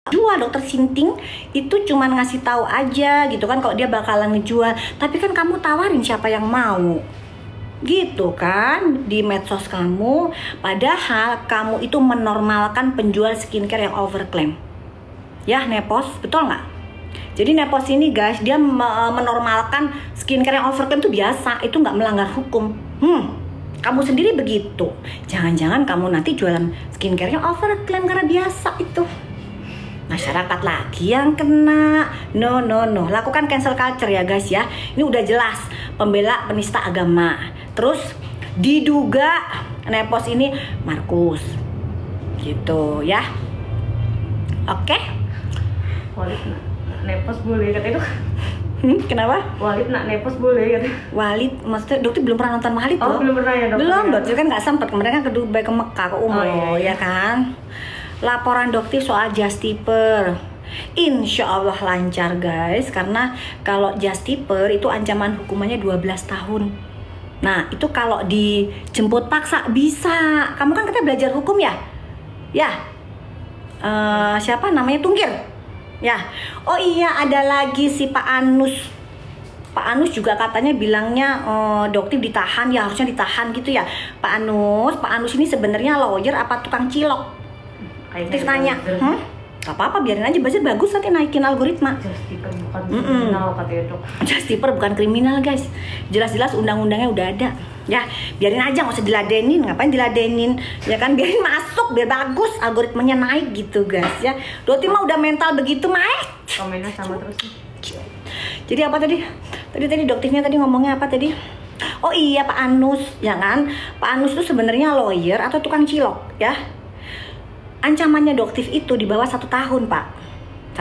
jual. Dokter Sinting itu cuman ngasih tahu aja gitu kan kalau dia bakalan ngejual, tapi kan kamu tawarin siapa yang mau gitu kan di medsos kamu, padahal kamu itu menormalkan penjual skincare yang overclaim ya. Nepos, betul nggak? Jadi Nepos ini guys, dia menormalkan skincare yang overclaim itu biasa, itu nggak melanggar hukum. Kamu sendiri begitu. Jangan-jangan kamu nanti jualan skincare yang overclaim karena biasa itu. Masyarakat lagi yang kena. No. Lakukan cancel culture ya guys ya. Ini udah jelas pembela penista agama. Terus diduga Nepos ini Markus. Gitu ya. Oke. Walid nak Nepos boleh kata itu. Kenapa? Walid nak Nepos boleh kata. Walid, maksudnya dokter belum pernah nonton Walid loh. Belum pernah ya dokter. Belum, dokter kan nggak sempat. Mereka ke Dubai, ke Mekah, ke umroh, iya. ya kan. Laporan dokter soal Justiper, insya Allah lancar guys, karena kalau Justiper itu ancaman hukumannya 12 tahun. Nah itu kalau dijemput paksa bisa. Kamu kan kita belajar hukum ya? Ya. Siapa namanya Tungkir? Ya. Oh iya, ada lagi si Pak Anus. Pak Anus juga katanya bilangnya dokter ditahan ya, harusnya ditahan gitu ya. Pak Anus ini sebenarnya lawyer apa tukang cilok? Terus nanya, gak apa-apa biarin aja, buzzer bagus nanti naikin algoritma. Justiper bukan kriminal katanya dok. Justiper bukan kriminal guys, jelas-jelas undang-undangnya udah ada. Ya biarin aja, nggak usah diladenin, ngapain diladenin? Ya kan biarin masuk biar bagus, algoritmanya naik gitu guys ya. Doti mah udah mental begitu naik. Komennya sama terus nih. Jadi apa tadi? Tadi dokternya tadi ngomongnya apa tadi? Oh iya Pak Anus, ya kan? Pak Anus tuh sebenarnya lawyer atau tukang cilok ya? Ancamannya doktif itu di bawah 1 tahun Pak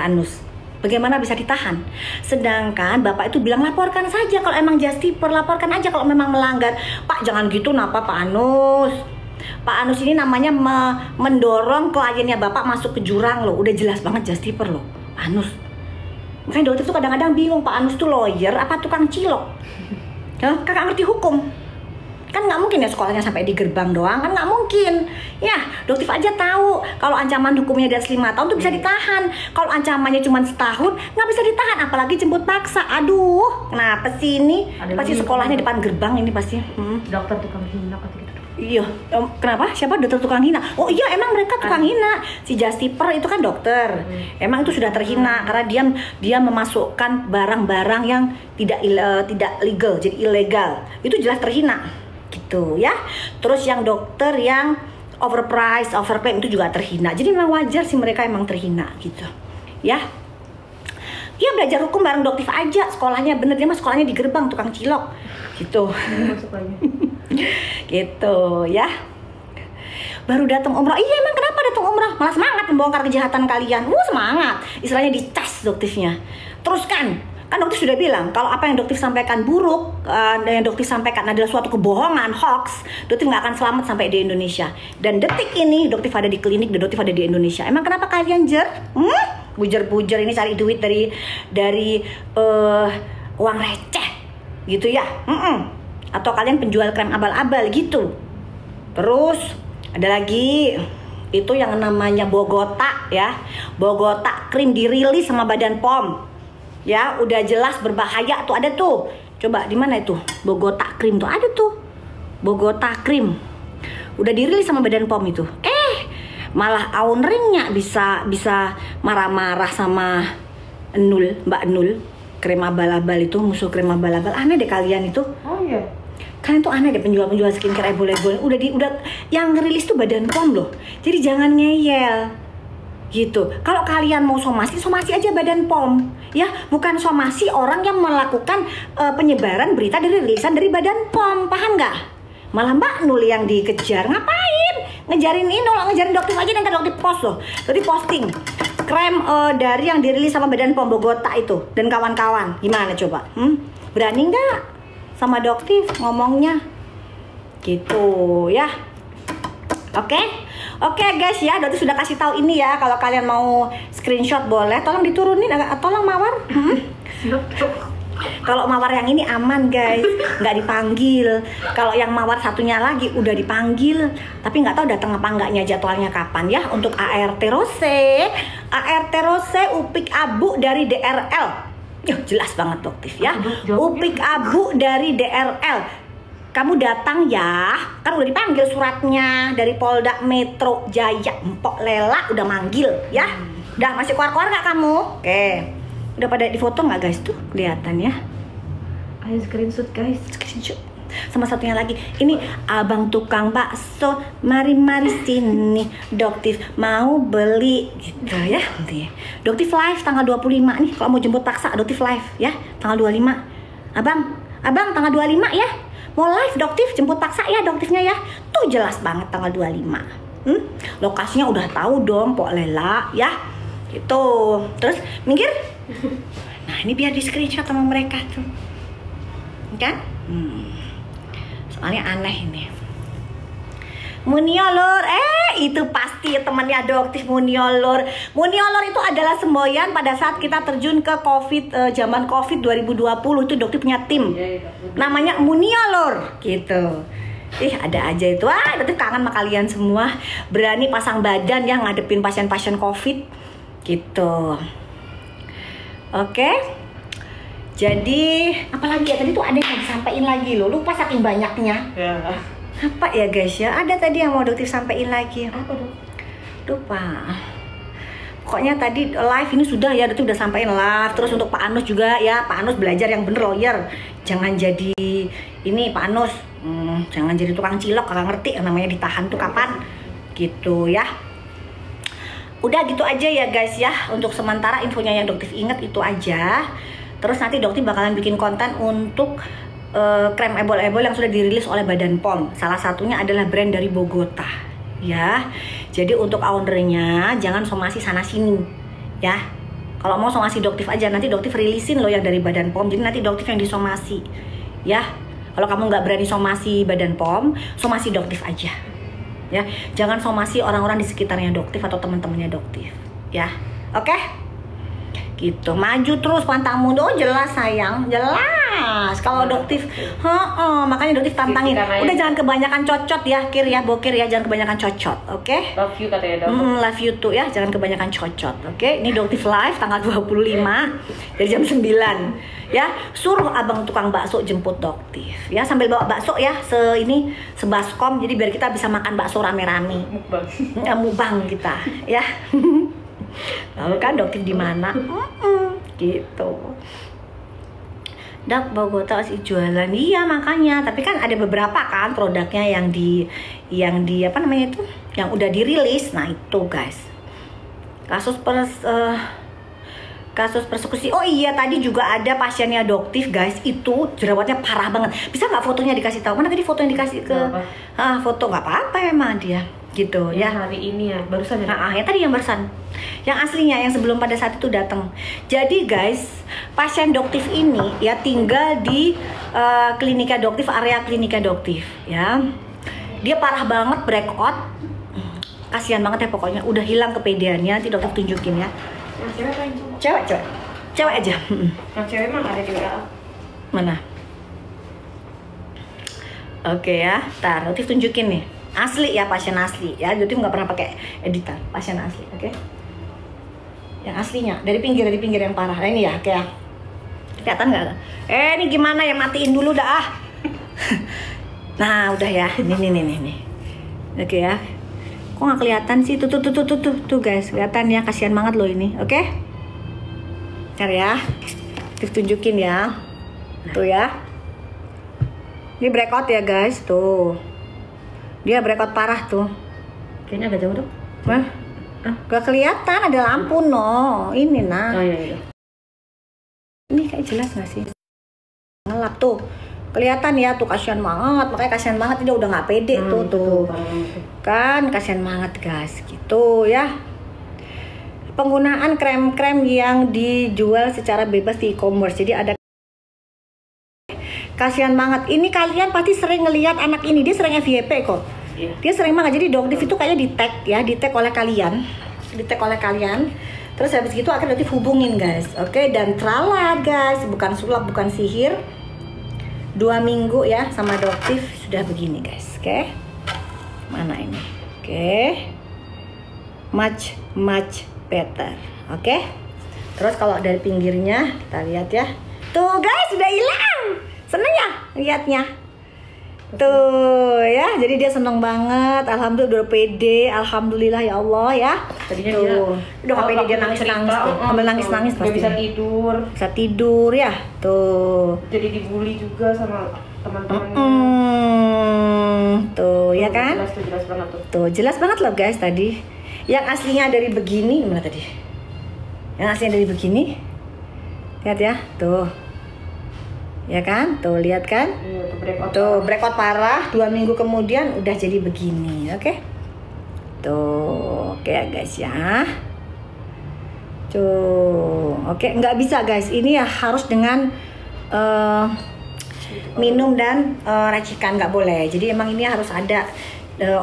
Anus. Bagaimana bisa ditahan? Sedangkan Bapak itu bilang laporkan saja kalau emang Justiper, laporkan aja kalau memang melanggar. Pak jangan gitu napa Pak Anus? Pak Anus ini namanya mendorong kliennya Bapak masuk ke jurang loh. Udah jelas banget Justiper loh Pak Anus. Makanya dokter tuh kadang-kadang bingung Pak Anus tuh lawyer apa tukang cilok. Kakak ngerti hukum. Kan nggak mungkin ya sekolahnya sampai di gerbang doang, kan nggak mungkin ya. Dokter aja tahu kalau ancaman hukumnya di atas 5 tahun tuh bisa ditahan. Kalau ancamannya cuma setahun nggak bisa ditahan, apalagi jemput paksa. Aduh kenapa sih ini? Pasti sekolahnya depan gerbang ini pasti. Dokter tukang hina kata gitu. Iya, kenapa? Siapa dokter tukang hina? Oh iya, emang mereka tukang hina. Si Justiper itu kan dokter. Emang itu sudah terhina karena dia memasukkan barang-barang yang tidak legal, jadi ilegal. Itu jelas terhina. Gitu ya. Terus yang dokter yang overpriced, overclaim itu juga terhina. Jadi memang wajar sih mereka emang terhina gitu. Ya. Dia belajar hukum bareng dokter aja, sekolahnya bener, dia mah sekolahnya di gerbang tukang cilok. Gitu. Gitu ya. Baru datang umrah. Iya emang kenapa datang umrah? Malah semangat membongkar kejahatan kalian. Semangat. Istilahnya dicas dokternya. Terus kan dokter sudah bilang kalau apa yang dokter sampaikan buruk dan yang dokter sampaikan adalah suatu kebohongan, hoax, dokter nggak akan selamat sampai di Indonesia. Dan detik ini dokter ada di klinik dan dokter ada di Indonesia. Emang kenapa kalian bujer-bujer ini cari duit dari uang receh gitu ya? Atau kalian penjual krem abal-abal gitu? Terus ada lagi itu yang namanya Bogota ya. Bogota krim dirilis sama Badan POM. Ya, udah jelas berbahaya tuh, ada tuh. Coba di mana itu? Bogota krim tuh ada tuh. Bogota krim. Udah dirilis sama Badan POM itu. Malah ownernya bisa marah-marah sama Mbak Nul. Krim abal-abal itu, musuh krim abal-abal. Aneh deh kalian itu. Oh iya. Kalian tuh aneh deh penjual-penjual skincare ebol-ebol. Udah yang ngerilis tuh Badan POM loh. Jadi jangan ngeyel. Gitu. Kalau kalian mau somasi aja Badan POM ya, bukan somasi orang yang melakukan penyebaran berita dari rilisan dari Badan POM, paham nggak? Malah Mbak Nul yang dikejar, ngapain? Ngejarin ngejarin dokter aja, nanti dokter post loh, dokter posting krem dari yang dirilis sama Badan POM Bogota itu dan kawan-kawan. Gimana coba? Berani nggak sama dokter ngomongnya? Gitu ya. Oke guys ya, dokter sudah kasih tahu ini ya. Kalau kalian mau screenshot boleh, tolong diturunin, tolong Mawar. Kalau mawar yang ini aman guys, nggak dipanggil. Kalau yang mawar satunya lagi udah dipanggil, tapi nggak tahu datang apa enggaknya, jadwalnya kapan ya. Untuk ART Rose Upik Abu dari DRL. Jelas banget Doktif ya. Upik Abu dari DRL. Kamu datang ya, kan udah dipanggil suratnya dari Polda Metro Jaya. Mpok Lela udah manggil ya. Udah masih keluar-keluar nggak kamu? Oke. Udah pada difoto nggak guys tuh? Kelihatan ya. Ayo screenshot guys. Screenshot. Sama satunya lagi. Ini abang tukang bakso. Mari sini. Doktif mau beli gitu ya. Doktif live tanggal 25 nih. Kalau mau jemput paksa Doktif live ya. Tanggal 25. Abang tanggal 25 ya. Mau live Doktif jemput paksa ya Doktifnya ya. Tuh jelas banget tanggal 25. Lokasinya udah tahu dong Pok Lela ya. Gitu. Terus minggir. Nah ini biar di screenshot sama mereka tuh. Kan? Soalnya aneh ini. Muniolor, itu pasti temannya Doktif Muniolor. Muniolor itu adalah semboyan pada saat kita terjun ke COVID, zaman COVID 2020 itu Doktif punya tim. Namanya Muniolor gitu. Ada aja itu. Doktif kangen sama kalian semua. Berani pasang badan ya ngadepin pasien-pasien COVID gitu. Oke. Jadi apalagi ya tadi tuh ada yang disampaikan lagi loh. Lupa saking banyaknya. Ya. Apa ya guys ya? Ada tadi yang mau Doktif sampaikan lagi. Apa dong? Lupa. Pokoknya tadi live ini sudah ya, Doktif udah sampaikan live. Terus untuk Pak Anus juga ya, Pak Anus belajar yang bener lawyer. Jangan jadi ini Pak Anus. Jangan jadi tukang cilok, kagak ngerti yang namanya ditahan tuh kapan. Gitu ya. Udah gitu aja ya guys ya. Untuk sementara infonya yang Doktif inget itu aja. Terus nanti Doktif bakalan bikin konten untuk krem ebol-ebol yang sudah dirilis oleh Badan POM. Salah satunya adalah brand dari Bogota ya. Jadi untuk ownernya jangan somasi sana sini ya. Kalau mau somasi Doktif aja, nanti Doktif rilisin loh yang dari Badan POM. Jadi nanti Doktif yang disomasi ya. Kalau kamu nggak berani somasi Badan POM, somasi Doktif aja ya. Jangan somasi orang-orang di sekitarnya Doktif atau teman-temannya Doktif ya. Oke? Gitu, maju terus pantangmu. Jelas sayang, jelas. Kalau Doktif, makanya Doktif tantangin. Udah jangan kebanyakan cocot ya, Kir ya, Bokir ya, jangan kebanyakan cocot, oke? Love you katanya Dok. Love you tuh ya, jangan kebanyakan cocot, oke? Ini Doktif live tanggal 25 dari jam 9 ya. Suruh abang tukang bakso jemput Doktif ya, sambil bawa bakso ya, sebaskom, jadi biar kita bisa makan bakso rame-rame. Mukbang kita ya. Lalu kan Doktif di mana? Gitu. Dok, Bogota masih jualan. Iya makanya, tapi kan ada beberapa kan produknya yang di apa namanya itu, yang udah dirilis. Nah itu guys, kasus persekusi. Oh iya, tadi juga ada pasiennya Doktif guys, itu jerawatnya parah banget. Bisa nggak fotonya dikasih tahu? Mana tadi foto yang dikasih ke foto? Nggak apa-apa emang dia gitu ya. Hari ini ya, barusan ya. Ya tadi yang barusan, yang aslinya, yang sebelum pada saat itu datang. Jadi guys, pasien Doktif ini ya tinggal di klinika Doktif, area klinika Doktif ya. Dia parah banget, breakout. Kasihan banget ya pokoknya. Udah hilang kepedeannya. Nanti Doktif tunjukin ya. Yang cewek apa yang cowok? Cewek aja. Yang cewek mah ada di WA. Mana? Oke ya, ntar Doktif tunjukin nih. Asli ya, pasien asli ya. Doktif nggak pernah pakai editan, pasien asli, oke? Yang aslinya dari pinggir yang parah. Nah, ini ya, kayak kelihatan nggak? Ini gimana ya, matiin dulu dah. Nah, udah ya. Nih. Oke ya. Kok nggak kelihatan sih? Tuh guys, kelihatan ya, kasihan banget loh ini, oke? Ntar ya, Doktif tunjukin ya. Tuh ya. Ini breakout ya guys, tuh. Dia breakout parah tuh. Kayaknya agak jauh Dok. Gak kelihatan, ada lampu no. Ini nah. Oh iya. Ini kayak jelas gak sih? Ngelap tuh. Kelihatan ya tuh, kasihan banget. Makanya kasihan banget, dia udah nggak pede tuh. Kan kasihan banget guys, gitu ya. Penggunaan krem-krem yang dijual secara bebas di e-commerce. Jadi ada, kasihan banget. Ini kalian pasti sering ngelihat anak ini, dia sering FYP kok. Dia sering banget. Jadi Doktif itu kayaknya di tag oleh kalian. Terus habis gitu akhirnya dokter hubungin guys, oke, dan trala guys, bukan sulap, bukan sihir. 2 minggu ya sama dokter sudah begini guys, oke. Mana ini, oke, much better, oke. Terus kalau dari pinggirnya kita lihat ya, tuh guys sudah hilang, seneng ya lihatnya. Tuh ya, jadi dia seneng banget, alhamdulillah, udah pede, alhamdulillah ya Allah ya. Tadinya tuh, dia, udah pede, dia nangis-nangis tuh, sambil nangis-nangis pasti. pasti. Bisa tidur. Bisa tidur ya, tuh. Jadi dibully juga sama teman-temannya. Tuh ya kan? Jelas banget tuh. Tuh jelas banget loh guys tadi. Yang aslinya dari begini gimana tadi? Yang aslinya dari begini, lihat ya, tuh. Ya kan, tuh lihat kan, Iya, tuh breakout parah. 2 minggu kemudian udah jadi begini, oke. Tuh, oke ya guys ya. Tuh, oke, nggak bisa guys, ini ya harus dengan minum dan racikan, nggak boleh. Jadi emang ini harus ada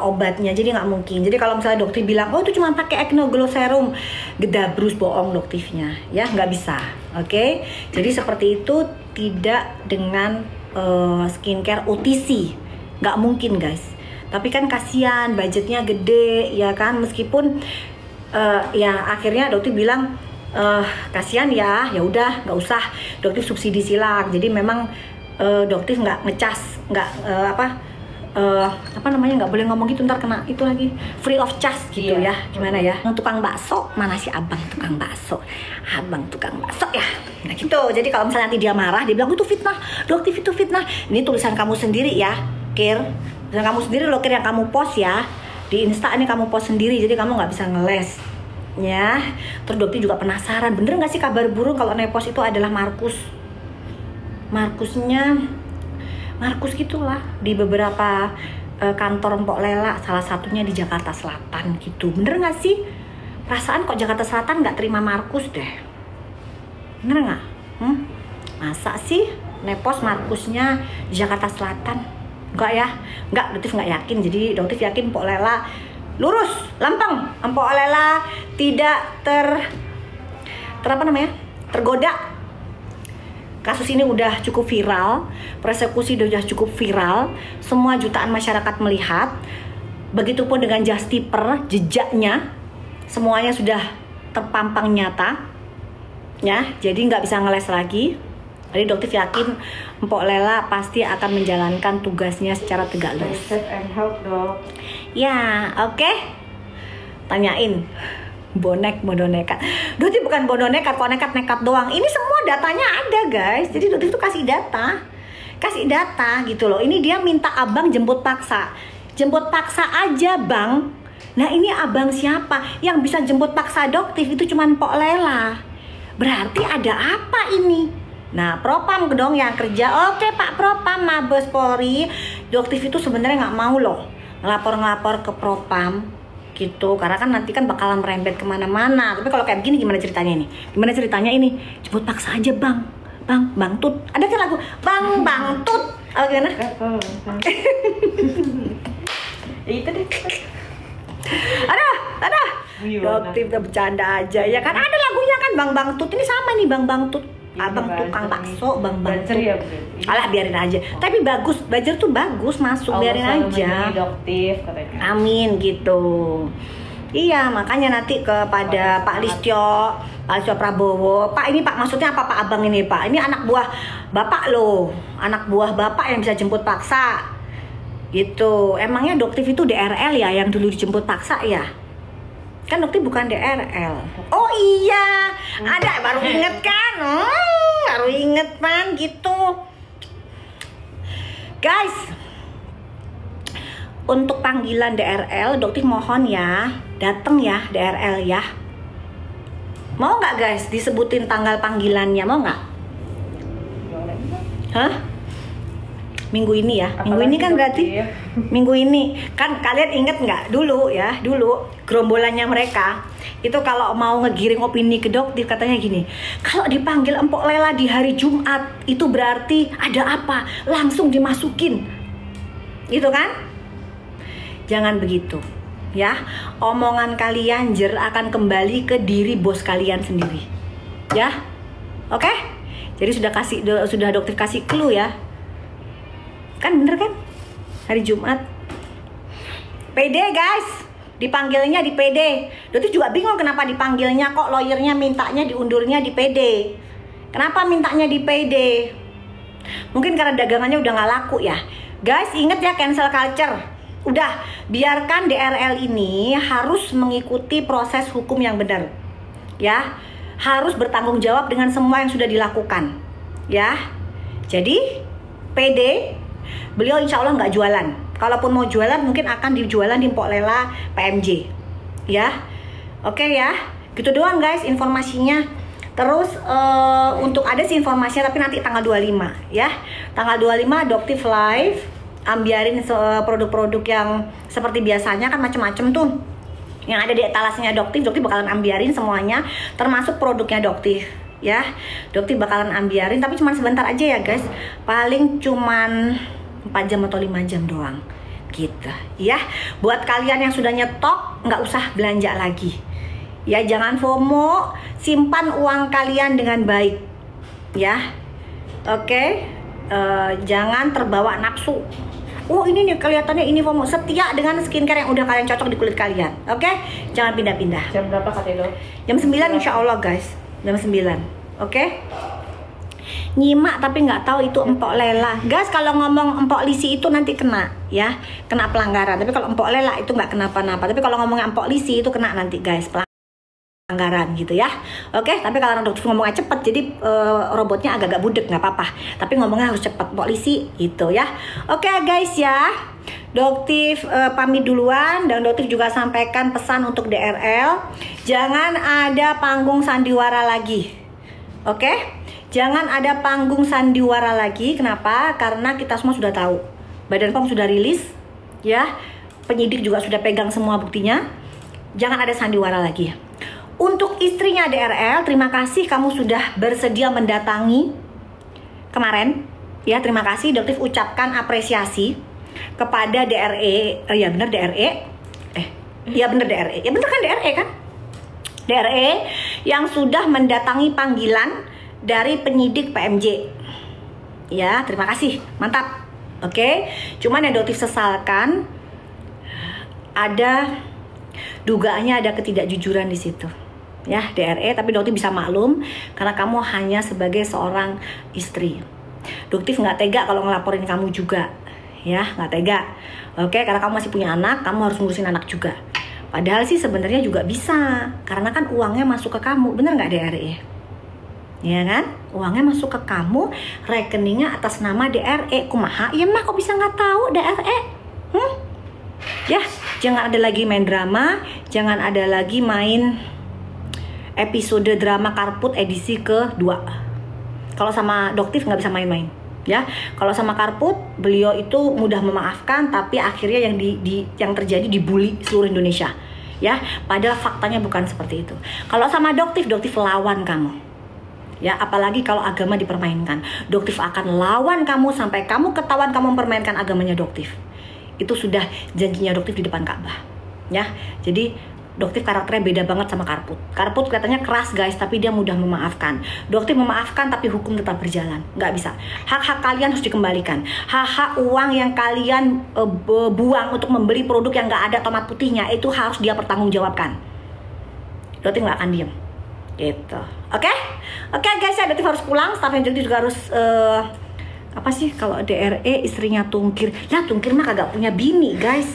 obatnya, jadi nggak mungkin. Jadi kalau misalnya dokter bilang, oh itu cuma pakai Acne Glow Serum, gedabrus, bohong dokternya, ya nggak bisa, oke. Jadi seperti itu, tidak dengan skincare OTC, nggak mungkin guys. Tapi kan kasihan, budgetnya gede, ya kan. Meskipun ya akhirnya dokter bilang kasihan ya, ya udah nggak usah, dokter subsidi silang. Jadi memang dokter nggak ngecas, nggak apa namanya, nggak boleh ngomong gitu, ntar kena itu lagi, free of charge gitu ya. Gimana ya, tukang bakso, mana si abang tukang bakso, abang tukang bakso ya, nah gitu. Jadi kalau misalnya nanti dia marah, dia bilang itu fitnah, dokter itu fitnah. Ini tulisan kamu sendiri ya, Kir, tulisan kamu sendiri loh, Kir, yang kamu post ya di Insta, ini kamu post sendiri, jadi kamu nggak bisa ngeles ya. Terus dokter juga penasaran, bener nggak sih kabar burung kalau nepos itu adalah Markus gitulah, di beberapa kantor Mpok Lela, salah satunya di Jakarta Selatan gitu. Bener nggak sih? Perasaan kok Jakarta Selatan nggak terima Markus deh. Bener nggak? Masa sih nepos Markusnya di Jakarta Selatan? Enggak ya? Enggak, dokter nggak yakin. Jadi dokter yakin Mpok Lela lurus, lempeng. Mpok Lela tidak tergoda. Kasus ini udah cukup viral, persekusi udah cukup viral, semua jutaan masyarakat melihat. Begitupun dengan Justiper, jejaknya semuanya sudah terpampang nyata, ya. Jadi nggak bisa ngeles lagi. Jadi dokter yakin Mpok Lela pasti akan menjalankan tugasnya secara tegak lurus. Safe and health dok. Ya, oke. Tanyain. Bonek bodoh nekat. Dokter bukan bodoh nekat, kok nekat doang. Ini semua datanya ada guys. Jadi dokter itu kasih data gitu loh. Ini dia minta abang jemput paksa aja bang. Nah ini abang siapa yang bisa jemput paksa dokter? Itu cuma Mpok Lela. Berarti ada apa ini? Nah Propam dong yang kerja. Oke Pak Propam, Mabes Polri. Dokter itu sebenarnya nggak mau loh ngelapor ke Propam gitu, karena kan nanti kan bakalan merembet kemana-mana. Tapi kalau kayak begini gimana ceritanya ini? Jemput paksa aja bang tut. Ada kan lagu bang tut? Oh gimana? Itu deh. Ada. Dokter udah bercanda aja ya kan? Ada lagunya kan bang tut. Ini sama nih bang tut. Abang tukang bakso, bang tut. Ya, alah biarin aja. Tapi bagus, Bajer tuh bagus masuk, biarin aja. Adoptif katanya. Amin gitu. Iya, makanya nanti kepada Pak Listio Prabowo, Pak ini Pak maksudnya apa Pak abang ini Pak? Ini anak buah Bapak loh, anak buah Bapak yang bisa jemput paksa. Gitu. Emangnya dokter itu DRL ya yang dulu dijemput paksa ya? Kan dokter bukan DRL. Oh iya, ada, baru inget kan? Baru inget man gitu. Guys, untuk panggilan DRL, dokter mohon ya, dateng ya DRL ya. Mau nggak guys disebutin tanggal panggilannya, mau nggak? Hah? Minggu ini ya, minggu ini kan berarti minggu ini kan. Kalian inget nggak dulu gerombolannya mereka itu kalau mau ngegiring opini ke dokter katanya gini, kalau dipanggil Mpok Lela di hari Jumat itu berarti ada apa, langsung dimasukin gitu kan. Jangan begitu ya, omongan kalian akan kembali ke diri bos kalian sendiri, ya, oke? Jadi sudah dokter kasih clue ya, kan bener kan? Hari Jumat, PD guys, dipanggilnya di PD. Dokter juga bingung kenapa dipanggilnya, kok lawyernya mintanya diundurnya di PD. Kenapa mintanya di PD? Mungkin karena dagangannya udah nggak laku ya. Guys, inget ya cancel culture. Udah, biarkan DRL ini harus mengikuti proses hukum yang benar. Ya, harus bertanggung jawab dengan semua yang sudah dilakukan. Ya, jadi PD, beliau insya Allah nggak jualan. Kalaupun mau jualan mungkin akan dijualan di Mpok Lela PMJ. Ya, oke ya, gitu doang guys informasinya. Terus untuk ada sih informasinya tapi nanti tanggal 25 ya. Tanggal 25 Doktif live, ambiarin produk-produk yang seperti biasanya kan macem-macem tuh yang ada di etalasenya Doktif bakalan ambiarin semuanya, termasuk produknya Doktif ya. Doktif bakalan ambiarin tapi cuma sebentar aja ya guys, paling cuman 4 jam atau 5 jam doang gitu ya. Buat kalian yang sudah nyetok nggak usah belanja lagi ya, jangan FOMO, simpan uang kalian dengan baik ya. Oke, jangan terbawa nafsu. Oh ini nih kelihatannya ini FOMO, setia dengan skincare yang udah kalian cocok di kulit kalian. Oke, jangan pindah-pindah. Jam berapa katanya dok? Jam 9 insya Allah guys, jam 9. Oke, nyimak tapi nggak tahu itu Empok Lela. Guys, kalau ngomong Empok Lisi itu nanti kena ya, kena pelanggaran. Tapi kalau Empok Lela itu nggak kenapa-napa. Tapi kalau ngomongnya Empok Lisi itu kena nanti guys, pelanggaran gitu ya. Oke, tapi kalau dokter ngomongnya cepet, jadi robotnya agak-agak budek nggak apa-apa. Tapi ngomongnya harus cepet, polisi gitu ya. Oke guys ya, Doktif pamit duluan, dan Doktif juga sampaikan pesan untuk DRL, jangan ada panggung sandiwara lagi. Oke, jangan ada panggung sandiwara lagi. Kenapa? Karena kita semua sudah tahu, Badan POM sudah rilis ya, penyidik juga sudah pegang semua buktinya. Jangan ada sandiwara lagi. Untuk istrinya DRL, terima kasih kamu sudah bersedia mendatangi kemarin ya. Terima kasih, Doktif ucapkan apresiasi kepada DRE. Ya bener DRE, ya bener DRE, ya bener kan DRE kan, DRE yang sudah mendatangi panggilan dari penyidik PMJ ya. Terima kasih, mantap. Oke, cuman yang Doktif sesalkan ada dugaannya ada ketidakjujuran di situ ya DRE, tapi Doktif bisa maklum karena kamu hanya sebagai seorang istri. Doktif nggak tega kalau ngelaporin kamu juga ya, nggak tega. Oke, karena kamu masih punya anak, kamu harus ngurusin anak juga. Padahal sih sebenarnya juga bisa, karena kan uangnya masuk ke kamu, bener nggak DRE? Ya kan, uangnya masuk ke kamu, rekeningnya atas nama DRE. Kumaha ya mah, kok bisa nggak tahu DRE? Ya, jangan ada lagi main drama, jangan ada lagi main episode drama Karput edisi kedua. Kalau sama Doktif nggak bisa main-main ya. Kalau sama Karput, beliau itu mudah memaafkan, tapi akhirnya yang terjadi dibully seluruh Indonesia ya. Padahal faktanya bukan seperti itu. Kalau sama Doktif lawan kamu ya, apalagi kalau agama dipermainkan. Doktif akan lawan kamu sampai kamu ketahuan kamu mempermainkan agamanya Doktif. Itu sudah janjinya Doktif di depan Ka'bah ya. Jadi Doktif karakternya beda banget sama Karput. Karput kelihatannya keras guys, tapi dia mudah memaafkan. Doktif memaafkan tapi hukum tetap berjalan. Nggak bisa. Hak-hak kalian harus dikembalikan. Hak-hak uang yang kalian buang untuk membeli produk yang nggak ada tomat putihnya, itu harus dia pertanggungjawabkan. Doktif nggak akan diem gitu. Oke guys ya, Doktif harus pulang. Staffnya Doktif juga harus apa sih kalau DRE istrinya Tungkir. Ya Tungkir mah kagak punya bini guys.